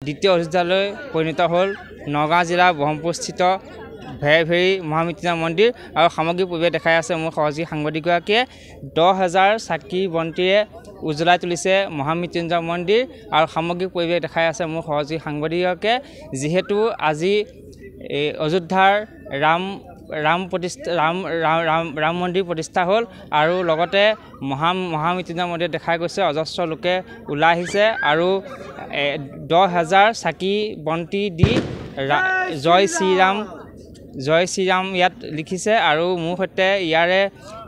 দ্বিতীয় অযোধ্যালৈ পৰিণত হ'ল। নগাঁও জিলাৰ ব্ৰহ্মপুৰস্থিত ভেৰি মহামৃত্যুঞ্জয় মন্দিৰ আৰু সামগ্ৰিক পৰিৱেশ দেখাই আছে মোৰ সহযোগী সাংবাদিকগৰাকীয়ে। 10,000 চাকি বন্তিৰে উজ্বলাই তুলিছে মহামৃত্যুঞ্জয় মন্দিৰ আৰু সামগ্ৰিক পৰিৱেশ দেখাই আছে মোৰ সহযোগী সাংবাদিকগৰাকীয়ে। যিহেতু আজি অযোধ্যাৰ ৰাম মন্দিৰ প্ৰতিষ্ঠা হ'ল আৰু লগতে মহামৃত্যুঞ্জয় মন্দিৰ দেখাই গৈছে। অজস্ৰ লোকে ওলাই আহিছে আৰু 10,000 চাকি বন্তি দি জয় শ্ৰীৰাম ইয়াত লিখিছে আৰু মোৰ সৈতে ইয়াৰে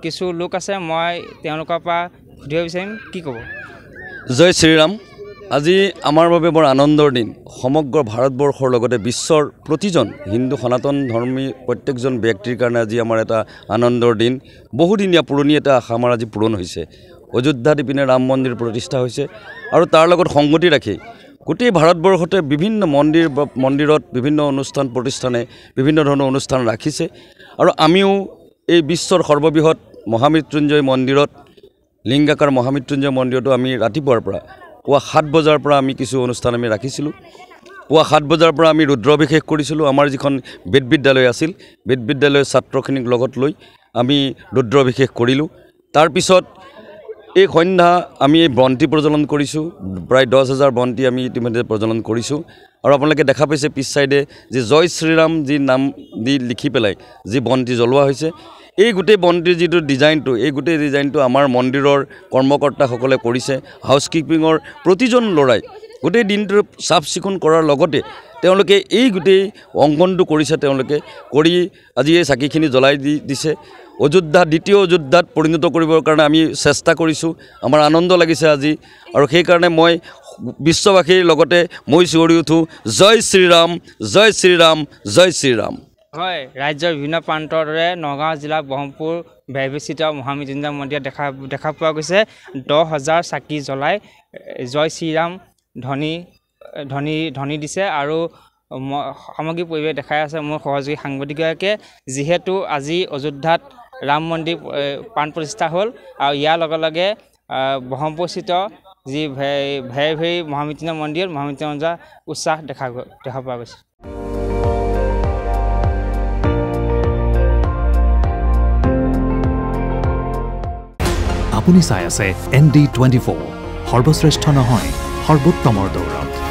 কিছু লোক আছে, মই তেওঁলোকৰ পৰা সুধিব বিচাৰিম, কি ক'ব? জয় শ্ৰীৰাম। আজি আমাৰ বাবে বৰ আনন্দৰ দিন। সমগ্ৰ ভাৰতবৰ্ষৰ লগতে বিশ্বৰ প্ৰতিজন হিন্দু সনাতন ধৰ্মী প্ৰত্যেকজন ব্যক্তিৰ কাৰণে আজি আমাৰ এটা আনন্দৰ দিন। বহুদিনীয়া পুৰণি এটা আশা আমাৰ আজি পূৰণ হৈছে। অযোধ্যাত ইপিনে ৰাম মন্দিৰ প্ৰতিষ্ঠা হৈছে আৰু তাৰ লগত সংগতি ৰাখি গোটেই ভাৰতবৰ্ষতে বিভিন্ন মন্দিৰত বিভিন্ন অনুষ্ঠান প্ৰতিষ্ঠানে বিভিন্ন ধৰণৰ অনুষ্ঠান ৰাখিছে আৰু আমিও এই বিশ্বৰ সৰ্ববৃহৎ মহামৃত্যুঞ্জয় মন্দিৰত লিংগাকাৰ মহামৃত্যুঞ্জয় মন্দিৰতো আমি ৰাতিপুৱাৰ পৰা পুৱা 7 বজাৰ পৰা আমি কিছু অনুষ্ঠান আমি ৰাখিছিলোঁ। পুৱা 7 বজাৰ পৰা আমি ৰুদ্ৰাভিষেক কৰিছিলোঁ। আমাৰ যিখন বেদ বিদ্যালয় আছিল, বেদ বিদ্যালয়ৰ ছাত্ৰখিনিক লগত লৈ আমি ৰুদ্ৰাভিষেক কৰিলোঁ। তাৰপিছত এই সন্ধ্যা আমি এই বন্তি প্ৰজ্বলন কৰিছোঁ। প্ৰায় 10,000 বন্তি আমি ইতিমধ্যে প্ৰজ্বলন কৰিছোঁ আৰু আপোনালোকে দেখা পাইছে পিছ চাইডে যে জয় শ্ৰীৰাম যি নাম দি লিখি পেলাই যি বন্তি জ্বলোৱা হৈছে, এই গোটেই বন্তিৰ যিটো ডিজাইনটো, এই গোটেই ডিজাইনটো আমাৰ মন্দিৰৰ কৰ্মকৰ্তাসকলে কৰিছে। হাউচকিপিঙৰ প্ৰতিজন ল'ৰাই গোটেই দিনটো চাফ চিকুণ কৰাৰ লগতে তেওঁলোকে এই গোটেই অংকনটো কৰিছে। তেওঁলোকে কৰি আজি এই চাকিখিনি জ্বলাই দিছে। অযোধ্যা দ্বিতীয় অযোধ্যাত পৰিণত কৰিবৰ কাৰণে আমি চেষ্টা কৰিছোঁ। আমাৰ আনন্দ লাগিছে আজি আৰু সেইকাৰণে মই বিশ্ববাসীৰ লগতে মই চিঞৰি উঠোঁ, জয় শ্ৰীৰাম, জয় শ্ৰীৰাম, জয় শ্ৰীৰাম। হয়, ৰাজ্যৰ বিভিন্ন প্ৰান্তৰ দৰে নগাঁও জিলাৰ ব্ৰহ্মপুৰ ভেৰিস্থিত মহামৃত্যুঞ্জয় মন্দিৰত দেখা পোৱা গৈছে 10,000 চাকি জ্বলাই জয় শ্ৰীৰাম ধ্বনি দিছে আৰু সামগ্ৰিক পৰিৱেশ দেখাই আছে মোৰ সহযোগী সাংবাদিকগৰাকীয়ে। যিহেতু আজি অযোধ্যাত ৰাম মন্দিৰ প্ৰাণ প্ৰতিষ্ঠা হ'ল আৰু ইয়াৰ লগে লগে ব্ৰহ্মপুৰস্থিত যি ভেৰি মহামৃত্যুঞ্জয় মন্দিৰ উৎসাহ দেখা পোৱা গৈছে। আপুনি চাই আছে ND24, সৰ্বশ্ৰেষ্ঠ নহয় সৰ্বোত্তমৰ দৌৰত।